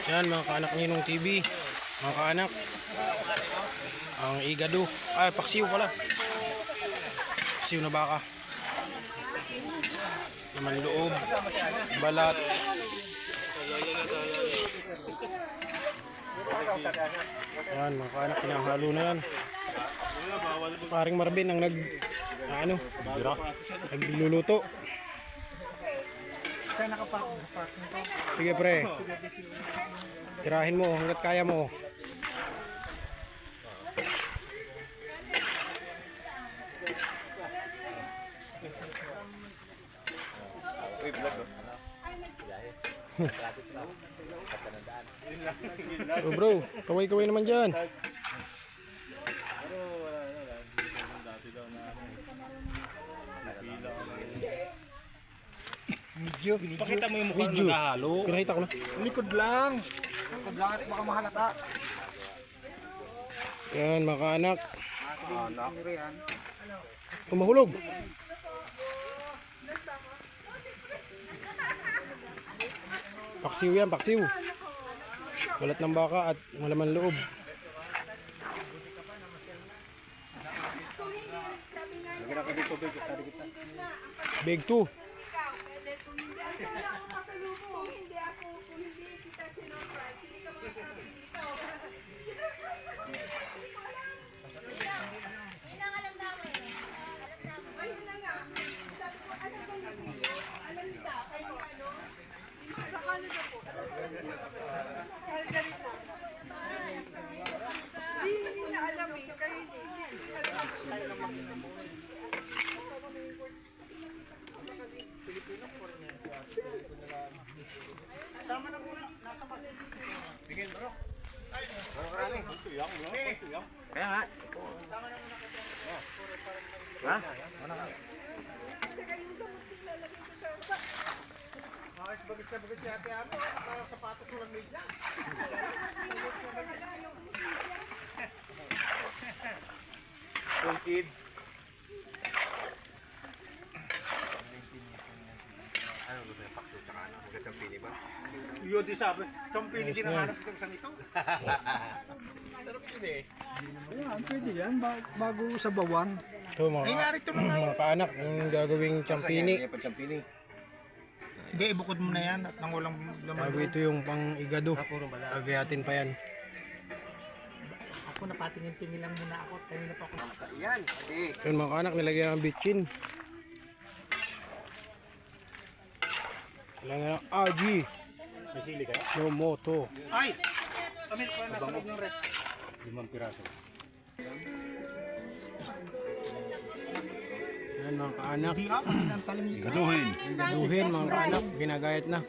Yan mga kaanak ni Ninong TV. Mga kaanak, ang igado. Ay, paksiw pala. Paksiw na baka. Naman loob, balat. Yan mga kaanak, pinahalo na yan. Paring Marvin ang nagluluto. Sige pre, tirahin mo hanggat kaya mo. Oh bro, kaway-kaway naman dyan. Video. Pakita mo yung mukha ng nahalo. Pinakita ko na. Likod lang. Likod lang at baka mahalata. Yan mga kaanak. Tumahulog. Paksiw yan, paksiw. Balat ng baka at malaman loob. Big 2. Kaya nga. Ha? Bagit si ate amo, sapatos ko lang media. Cool kid. Ano gusto yung pakso tsaka ano? Magandang pili ba? Yun di sabi, kampini din ang hanap sa ito. Sarap yun eh. Ayan, pwede yan. Bago sa bawang. Ito mga kaanak, yung gagawing champini. Hindi, ibukod mo na yan at nang walang laman. Bago ito yung pang igado. Agayatin pa yan. Ako napatingin-tingin lang muna ako. Kanina pa ako. Yan, ade. Yun mga kaanak, nilagyan ng bitchin. Kailangan ng RG. May sili kaya? No moto. Ay! Kami pa nasa loob ng rep. 5 piraso. Yan mga kaanak. Di ako, ang talim nito. Igaduhin mga kaanak. Ginagayat na.